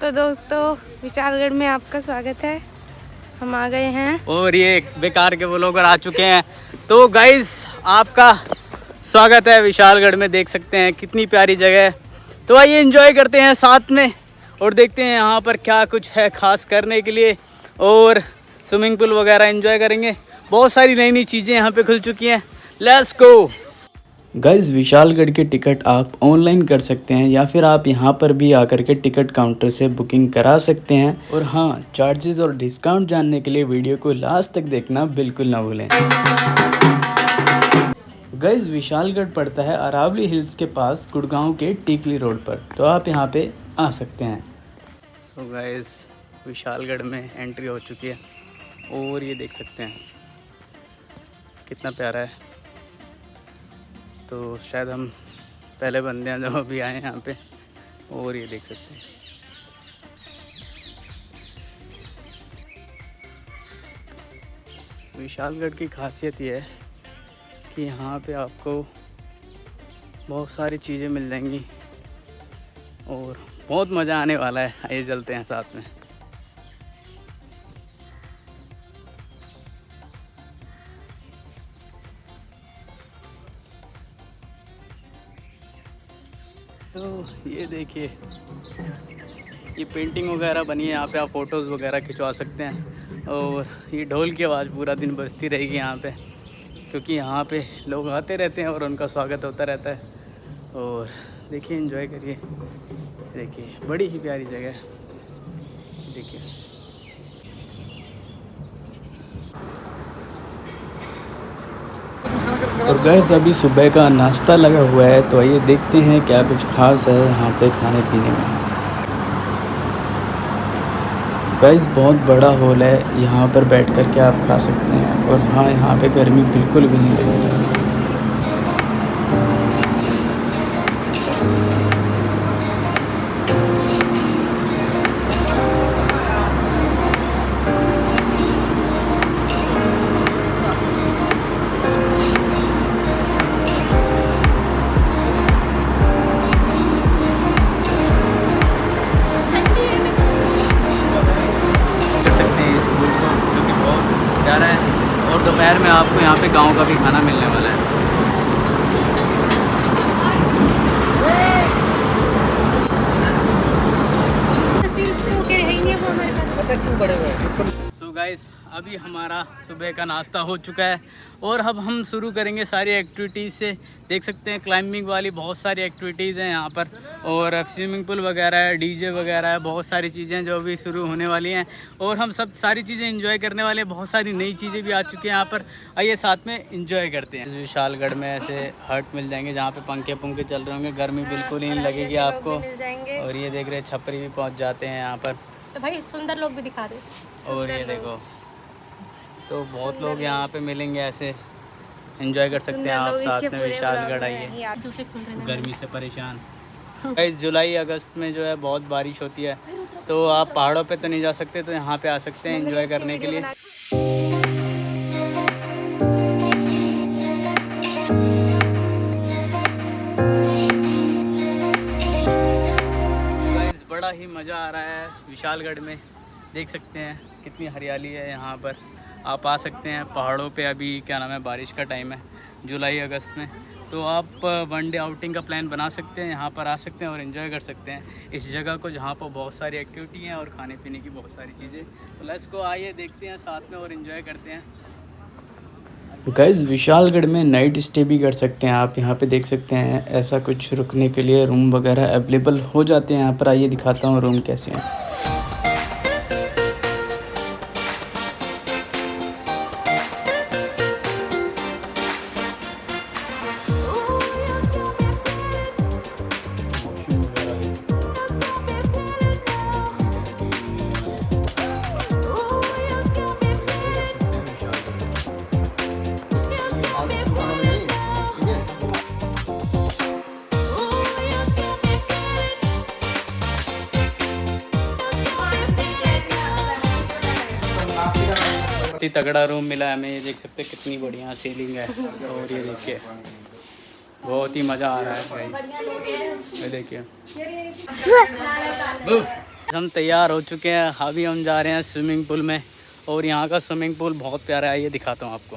तो दोस्तों विशालगढ़ में आपका स्वागत है। हम आ गए हैं और ये बेकार के व्लॉगर आ चुके हैं। तो गाइस आपका स्वागत है विशालगढ़ में। देख सकते हैं कितनी प्यारी जगह है। तो आइए एंजॉय करते हैं साथ में और देखते हैं यहाँ पर क्या कुछ है खास करने के लिए। और स्विमिंग पूल वगैरह एंजॉय करेंगे। बहुत सारी नई नई चीज़ें यहाँ पे खुल चुकी हैं। Let's go guys. विशालगढ़ के टिकट आप ऑनलाइन कर सकते हैं या फिर आप यहाँ पर भी आकर के टिकट काउंटर से बुकिंग करा सकते हैं। और हाँ, चार्जेस और डिस्काउंट जानने के लिए वीडियो को लास्ट तक देखना बिल्कुल ना भूलें। गाइस विशालगढ़ पड़ता है अरावली हिल्स के पास गुड़गांव के टीकली रोड पर, तो आप यहाँ पे आ सकते हैं। तो गाइस विशालगढ़ में एंट्री हो चुकी है और ये देख सकते हैं कितना प्यारा है। तो शायद हम पहले बंदे हैं जो अभी आए हैं यहाँ पे। और ये देख सकते हैं विशालगढ़ की खासियत ये है कि यहाँ पे आपको बहुत सारी चीज़ें मिल जाएंगी और बहुत मज़ा आने वाला है। आइए चलते हैं साथ में। तो ये देखिए ये पेंटिंग वगैरह बनी है। यहाँ पे आप फ़ोटोज़ वगैरह खिंचवा सकते हैं। और ये ढोल की आवाज़ पूरा दिन बजती रहेगी यहाँ पे, क्योंकि यहाँ पे लोग आते रहते हैं और उनका स्वागत होता रहता है। और देखिए एंजॉय करिए। देखिए बड़ी ही प्यारी जगह है। देखिए और गैस अभी सुबह का नाश्ता लगा हुआ है, तो आइए देखते हैं क्या कुछ खास है यहाँ पे खाने पीने में। गैस बहुत बड़ा हॉल है, यहाँ पर बैठ कर के आप खा सकते हैं। और हाँ, यहाँ पे गर्मी बिल्कुल भी नहीं लगेगी। और दोपहर में आपको यहाँ पे गांव का भी खाना मिलने वाला है। तो गाइस अभी हमारा सुबह का नाश्ता हो चुका है और अब हम शुरू करेंगे सारी एक्टिविटीज़ से। देख सकते हैं क्लाइंबिंग वाली बहुत सारी एक्टिविटीज़ हैं यहाँ पर, और स्विमिंग पूल वगैरह है, डीजे वगैरह है, बहुत सारी चीज़ें जो अभी शुरू होने वाली हैं। और हम सब सारी चीज़ें एंजॉय करने वाले हैं। बहुत सारी नई चीज़ें भी आ चुकी हैं यहाँ पर। आइए साथ में एंजॉय करते हैं। विशालगढ़ में ऐसे हट मिल जाएंगे जहाँ पे पंखे पुंखे चल रहे होंगे, गर्मी बिल्कुल ही नहीं लगेगी आपको। और ये देख रहे छपरी भी पहुँच जाते हैं यहाँ पर। तो भाई सुंदर लोग भी दिखा दे। और ये देखो तो बहुत लोग यहाँ पे मिलेंगे, ऐसे एंजॉय कर सकते हैं आप साथ में। विशालगढ़ आइए, गर्मी से परेशान। इस जुलाई अगस्त में जो है बहुत बारिश होती है, तो आप पहाड़ों पे तो नहीं जा सकते, तो यहाँ पे आ सकते हैं एंजॉय करने के लिए। बड़ा ही मज़ा आ रहा है विशालगढ़ में। देख सकते हैं कितनी हरियाली है यहाँ पर। आप आ सकते हैं पहाड़ों पे। अभी क्या नाम है, बारिश का टाइम है जुलाई अगस्त में, तो आप वन डे आउटिंग का प्लान बना सकते हैं। यहाँ पर आ सकते हैं और एंजॉय कर सकते हैं इस जगह को, जहाँ पर बहुत सारी एक्टिविटी हैं और खाने पीने की बहुत सारी चीज़ें। तो लेट्स गो, आइए देखते हैं साथ में और एंजॉय करते हैं। गाइस विशालगढ़ में नाइट स्टे भी कर सकते हैं आप। यहाँ पे देख सकते हैं ऐसा कुछ रुकने के लिए रूम वगैरह अवेलेबल हो जाते हैं यहाँ पर। आइए दिखाता हूँ रूम कैसे हैं। बहुत ही तगड़ा रूम मिला है हमें। ये देख सकते हैं कितनी बढ़िया सीलिंग है। और ये देखिए बहुत ही मज़ा आ रहा है। ये देखिए हम तैयार हो चुके हैं, अभी हम जा रहे हैं स्विमिंग पूल में। और यहाँ का स्विमिंग पूल बहुत प्यारा है, ये दिखाता हूँ आपको।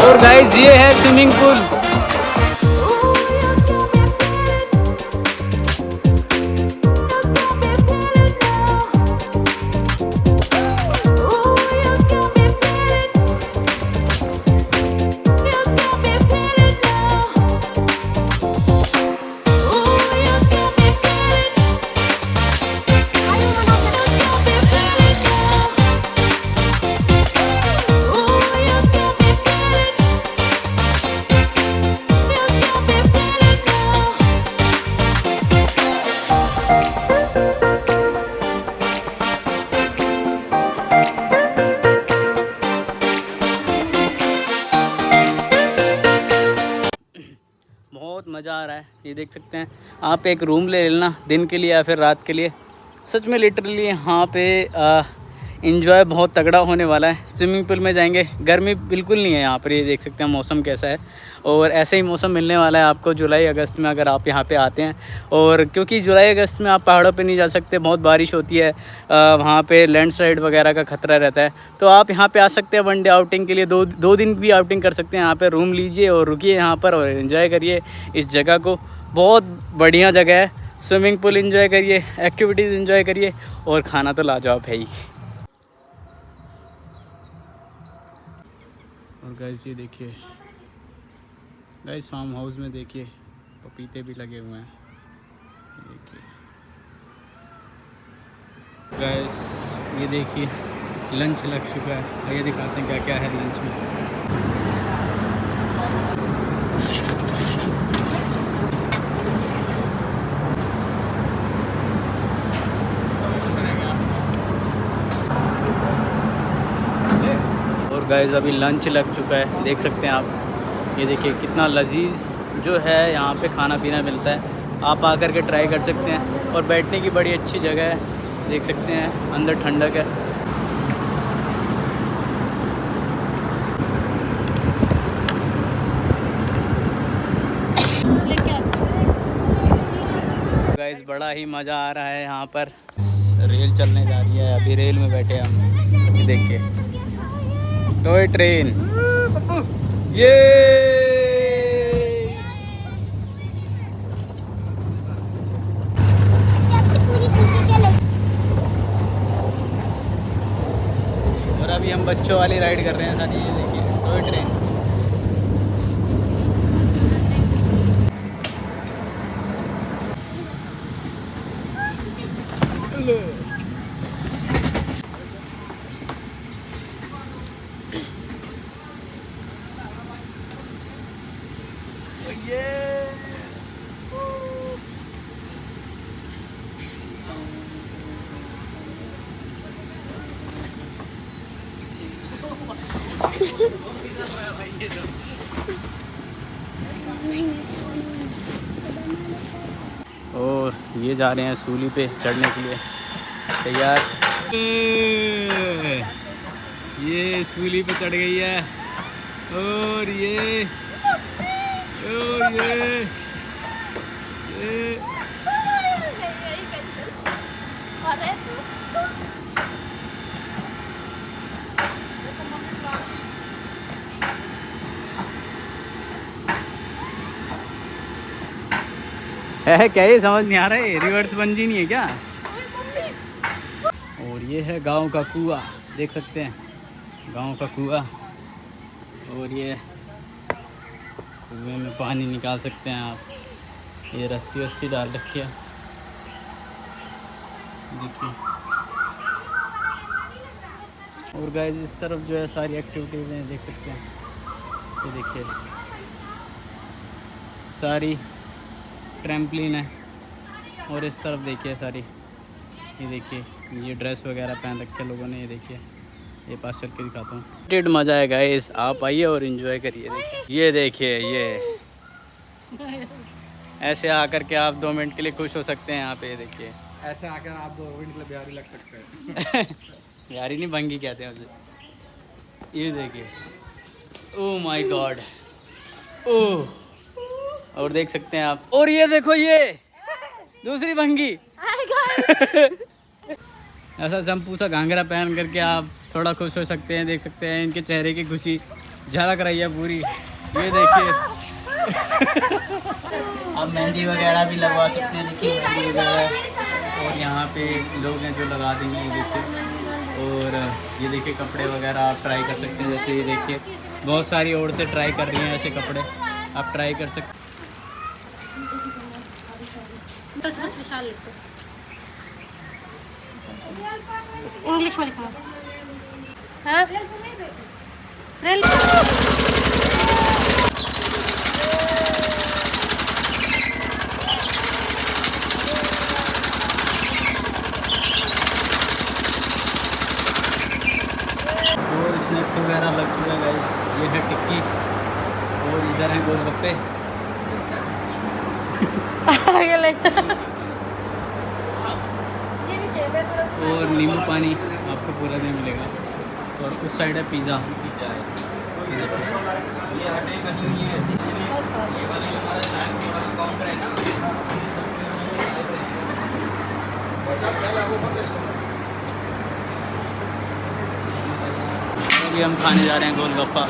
और गाइस ये है स्विमिंग पूल। बहुत मज़ा आ रहा है, ये देख सकते हैं आप। एक रूम ले लेना दिन के लिए या फिर रात के लिए, सच में लिटरली यहाँ पे इंजॉय बहुत तगड़ा होने वाला है। स्विमिंग पूल में जाएंगे, गर्मी बिल्कुल नहीं है यहाँ पर, ये देख सकते हैं मौसम कैसा है। और ऐसे ही मौसम मिलने वाला है आपको जुलाई अगस्त में अगर आप यहाँ पे आते हैं। और क्योंकि जुलाई अगस्त में आप पहाड़ों पे नहीं जा सकते, बहुत बारिश होती है, वहाँ पे लैंडस्लाइड वगैरह का खतरा रहता है। तो आप यहाँ पे आ सकते हैं वनडे आउटिंग के लिए, दो दिन भी आउटिंग कर सकते हैं। यहाँ पे रूम लीजिए और रुकिए यहाँ पर और इन्जॉय करिए इस जगह को। बहुत बढ़िया जगह है, स्विमिंग पूल इन्जॉय करिए, एक्टिविटीज़ इन्जॉय करिए और खाना तो लाजवाब है ही। और गाइस ये देखिए, गाइस फार्म हाउस में देखिए पपीते भी लगे हुए हैं, देखिए गाइस। ये देखिए लंच लग चुका है, आइए दिखाते हैं क्या क्या है लंच में। और गाइस अभी लंच लग चुका है, देख सकते हैं आप। ये देखिए कितना लजीज जो है यहाँ पे खाना पीना मिलता है, आप आकर के ट्राई कर सकते हैं। और बैठने की बड़ी अच्छी जगह है, देख सकते हैं अंदर ठंडक है। गाइस बड़ा ही मज़ा आ रहा है यहाँ पर। रेल चलने जा रही है, अभी रेल में बैठे हम, ये देखिए टॉय ट्रेन। ये और अभी हम बच्चों वाली राइड कर रहे हैं साथ, ये देखिए टॉय ट्रेन। और ये जा रहे हैं सूली पे चढ़ने के लिए, तैयार। ये सूली पे चढ़ गई है और ये है क्या, ये समझ नहीं आ रहा है, रिवर्स बंजी नहीं है क्या। और ये है गांव का कुआं, देख सकते हैं गांव का कुआं। और ये कुएं में पानी निकाल सकते हैं आप, ये रस्सी वस्सी डाल रखी है, देखिए। और गाइस इस तरफ जो है सारी एक्टिविटीज़ हैं, देख सकते हैं, ये देखिए सारी ट्रैम्पलिन है। और इस तरफ देखिए सारी, ये देखिए ये ड्रेस वगैरह पहन रखे लोगों ने, ये देखिए, ये पास चल के दिखाता हूँ। टिड मज़ा है गाइस, आप आइए और एंजॉय करिए। ये देखिए ये ऐसे आकर के आप 2 मिनट के लिए खुश हो सकते हैं यहाँ पे, ये देखिए ऐसे आकर आप 2 मिनट के लिए बिहारी लग सकते हैं। बिहारी नहीं, भंगी कहते हैं उसे। ये देखिए, ओह माय गॉड, ओह और देख सकते हैं आप। और ये देखो, ये दूसरी भंगी ऐसा चंपू सा घाघरा पहन करके आप थोड़ा खुश हो सकते हैं। देख सकते हैं इनके चेहरे की खुशी झलक रही है पूरी। ये देखिए आप मेहंदी वगैरह भी लगवा सकते हैं। देखिए मेहंदी वगैरह, और यहाँ पे लोग हैं जो लगा देंगे। ये देखिए, और ये देखिए कपड़े वगैरह आप ट्राई कर सकते हैं। जैसे ये देखिए बहुत सारी औरतें ट्राई कर रही हैं ऐसे कपड़े, आप ट्राई कर सकते हैं। बस विशाल लिखो, इंग्लिश में लिखना। हाँ? रेल स्नैक्स वगैरह लग चुका है गाइस। ये है टिक्की और इधर है गोलगप्पे और नींबू पानी आपको पूरा दिन मिलेगा। और कुछ साइड है पिज़्ज़ा। अभी हम खाने जा रहे हैं गोलगप्पा।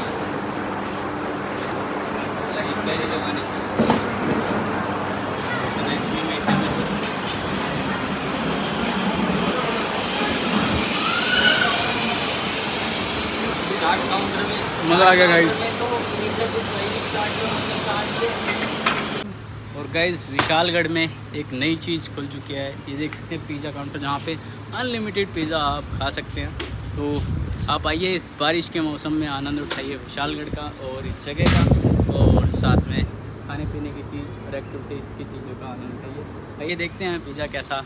मज़ा आ गया गाइस। और गाइस विशालगढ़ में एक नई चीज़ खुल चुकी है। ये देख सकते हैं पिज़्ज़ा काउंटर, जहाँ पे अनलिमिटेड पिज़्ज़ा आप खा सकते हैं। तो आप आइए इस बारिश के मौसम में आनंद उठाइए विशालगढ़ का और इस जगह का, और साथ में खाने पीने की चीज़ और एक्टिविटीज़ की चीज़ों का आनंद उठाइए। आइए देखते हैं पिज़्ज़ा कैसा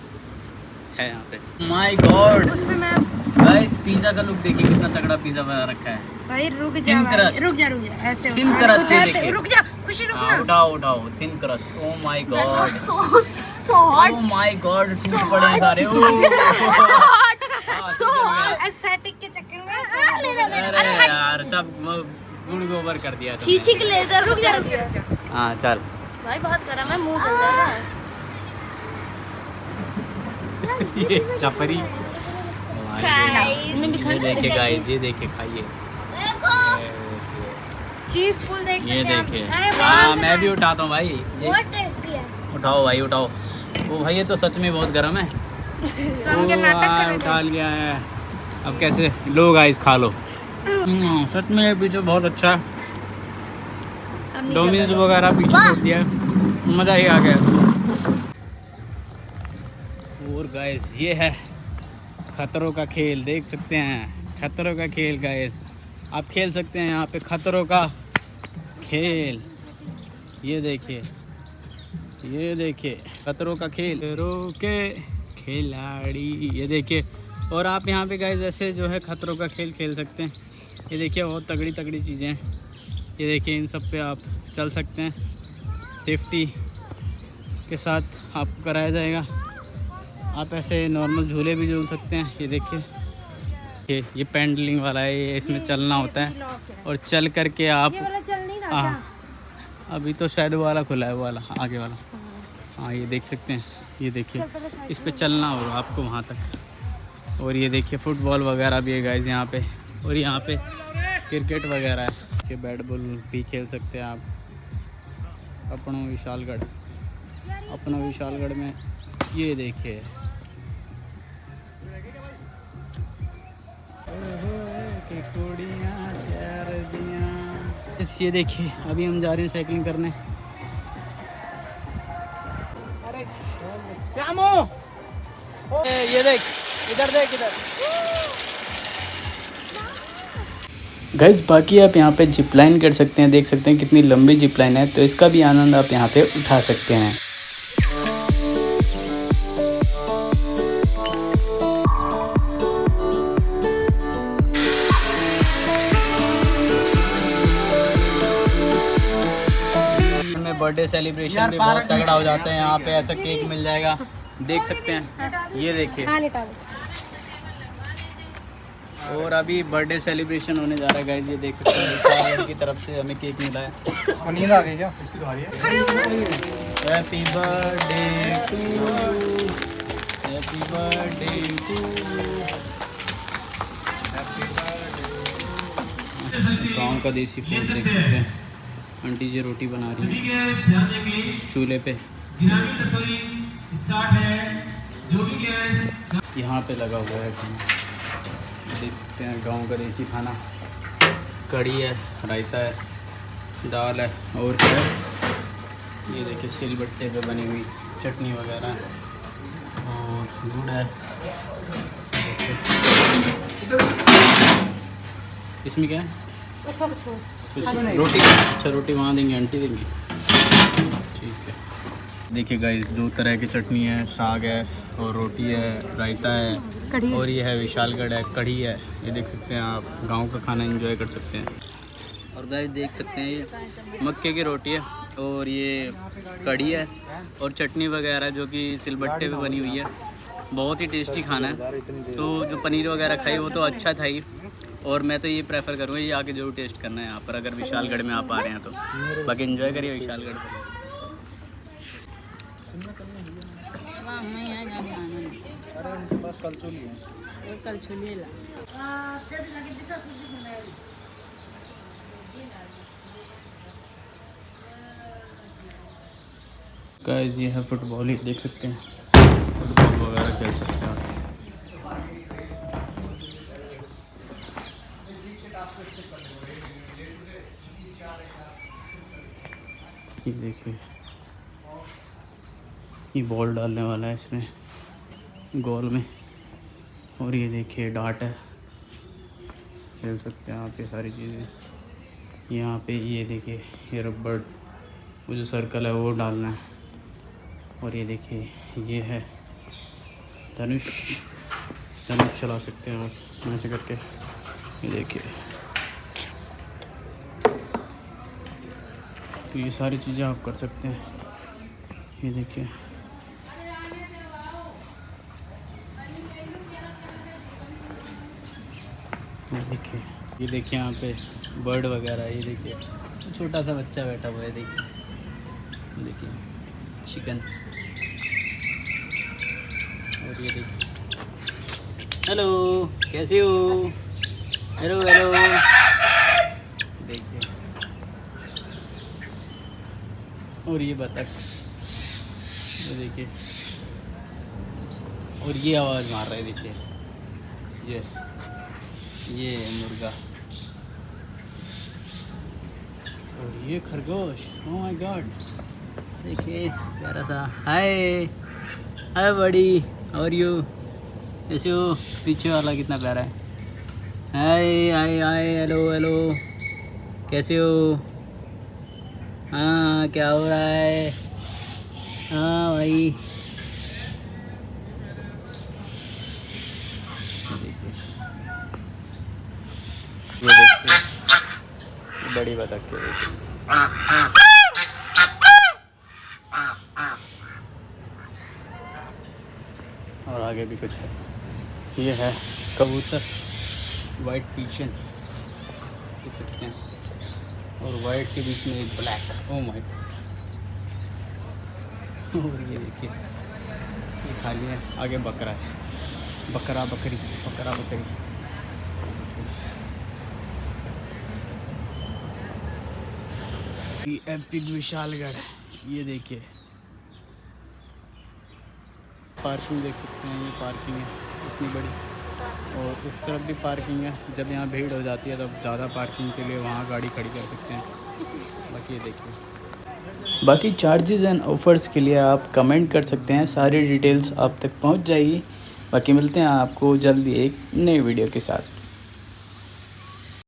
है यहाँ पे। माय गॉड गाइस, पिज़्ज़ा का लुक देखिए, कितना तगड़ा पिज़्ज़ा बना रखा है भाई। रुक थिन जा क्रस्ट, रुक जा ऐसे थिन क्रस्ट ये देखिए। रुक जा, खुशी रुक ना। उठाओ उठाओ, thin crust. Oh my God, so oh my God, टूट पड़े सारे। एस्थेटिक के चक्कर में अरे यार सब गुड़ गोबर कर दिया तुमने। छीछी के लेजर। रुक जा हाँ चल भाई, बहुत गर्म है, मुंह जल जाएगा। ये चपरी। ये देखिए गाइस, ये देखिए, खाइए। चीज फुल देख सकते ये हैं आप। देखिए, अरे हाँ मैं भी उठाता हूँ भाई। बहुत टेस्टी है। उठाओ भाई उठाओ। ओ भाई ये तो सच में बहुत गर्म है। तो हम क्या नाटक कर रहे थे? उठा लिया है। अब कैसे लो गाइस, खा लो। सच में ये पीछे बहुत अच्छा है। डोमिनोज वगैरह पीछे छोड़ दिया, मज़ा ही आ गया। और गाइस ये है खतरों का खेल, देख सकते हैं खतरों का खेल गाइस। आप खेल सकते हैं यहाँ पे खतरों का खेल। ये देखिए, ये देखिए खतरों का खेल, खतरों के खिलाड़ी। ये देखिए, और आप यहाँ पे गाइस ऐसे जो है खतरों का खेल खेल सकते हैं। ये देखिए बहुत तगड़ी तगड़ी चीज़ें हैं। ये देखिए इन सब पे आप चल सकते हैं, सेफ्टी के साथ आपको कराया जाएगा। आप ऐसे नॉर्मल झूले भी झूल सकते हैं। ये देखिए ये पेंडलिंग वाला है, ये इसमें चलना होता है और चल करके आप ये वाला चल नहीं रहा हाँ अभी तो शायद वो वाला खुला है, वो वाला आगे वाला। हाँ ये देख सकते हैं, ये देखिए इस पे चलना होगा आपको वहाँ तक। और ये देखिए फुटबॉल वगैरह भी है गाइस यहाँ पे, और यहाँ पे क्रिकेट वगैरह है कि बैट बॉल भी खेल सकते हैं आप। अपना विशालगढ़ में ये देखिए ये देखिए अभी हम जा रहे हैं साइकिलिंग करने। ये देख इधर देख इधर। गाइस बाकी आप यहाँ पे जिप लाइन कर सकते हैं, देख सकते हैं कितनी लंबी जिप लाइन है, तो इसका भी आनंद आप यहाँ पे उठा सकते हैं। बर्थडे सेलिब्रेशन भी बहुत तगड़ा हो जाता है यहाँ पे, ऐसा केक मिल जाएगा, देख सकते हैं। ये देखिए और अभी बर्थडे सेलिब्रेशन होने जा रहा है गाइस, ये देख सकते हैं की तरफ से हमें केक मिला है नींद आ गई क्या? Happy birthday to you, happy birthday to you, गाँव का देसी फूड देख सकते हैं। आंटी जी रोटी बना रही है चूल्हे पे। यहाँ पे लगा हुआ है खाना, देख सकते हैं गाँव का देसी खाना। कढ़ी है, रायता है, दाल है और क्या है, ये देखिए सिलबट्टे पे बनी हुई चटनी वगैरह और गुड़ है। इसमें क्या है? रोटी। अच्छा रोटी वहाँ देंगे, आंटी देंगी, ठीक है। देखिए गाइस, दो तरह की चटनी है, साग है और रोटी है, रायता है और ये है विशालगढ़ है, कढ़ी है। ये देख सकते हैं आप, गांव का खाना एंजॉय कर सकते हैं। और गाइस देख सकते हैं ये मक्के की रोटी है और ये कढ़ी है और चटनी वगैरह जो कि सिलबट्टे पे बनी हुई है। बहुत ही टेस्टी खाना है। तो जो पनीर वगैरह खाई वो तो अच्छा था ही, और मैं तो ये प्रेफर करूँगा ये आके जरूर टेस्ट करना है यहाँ पर, अगर विशालगढ़ में आप आ रहे हैं तो। बाकी एंजॉय करिए विशालगढ़ पर। गाइस ये है फुटबॉल, ही देख सकते हैं फुटबॉल वगैरह खेल सकते हैं। ये देखिए ये बॉल डालने वाला है इसमें गोल में, और ये देखिए डाट है, खेल सकते हैं आप ये सारी चीज़ें। यहाँ पे ये देखिए ये रबड़, वो जो सर्कल है वो डालना है। और ये देखिए ये है धनुष, धनुष चला सकते हैं आप ऐसे करके। ये देखिए तो ये सारी चीज़ें आप कर सकते हैं। ये देखिए ये देखिए यहाँ पे बर्ड वगैरह। ये देखिए छोटा सा बच्चा बैठा हुआ है, देखिए देखिए चिकन। और ये देखिए हेलो कैसे हो, हेलो हेलो, देखिए। और ये बतख, ये देखिए, और ये आवाज़ मार रहा है, देखिए ये मुर्गा, और ये खरगोश। ओह माय गॉड, देखिए प्यारा सा। हाय हाय बड़ी, और यू कैसे हो? पीछे वाला कितना प्यारा है। हाय हाय हाय, हेलो हेलो, कैसे हो? हाँ क्या हो रहा है? हाँ भाई ये देखिए बड़ी बतख के, देखिए और आगे भी कुछ है। ये है कबूतर, वाइट पिजन देख सकते हैं, और वाइट के बीच में एक ब्लैक। Oh my God. और ये देखिए ये खाली है, आगे बकरा है, बकरा बकरी, बकरा बकरी। एपिक विशालगढ़, ये देखिए पार्किंग देख सकते हैं। ये पार्किंग है इतनी बड़ी, और उस तरफ भी पार्किंग है। जब यहाँ भीड़ हो जाती है तब ज़्यादा पार्किंग के लिए वहाँ गाड़ी खड़ी कर सकते हैं। बाकी ये देखिए, बाकी चार्जेस एंड ऑफ़र्स के लिए आप कमेंट कर सकते हैं, सारी डिटेल्स आप तक पहुँच जाएगी। बाकी मिलते हैं आपको जल्दी एक नई वीडियो के साथ।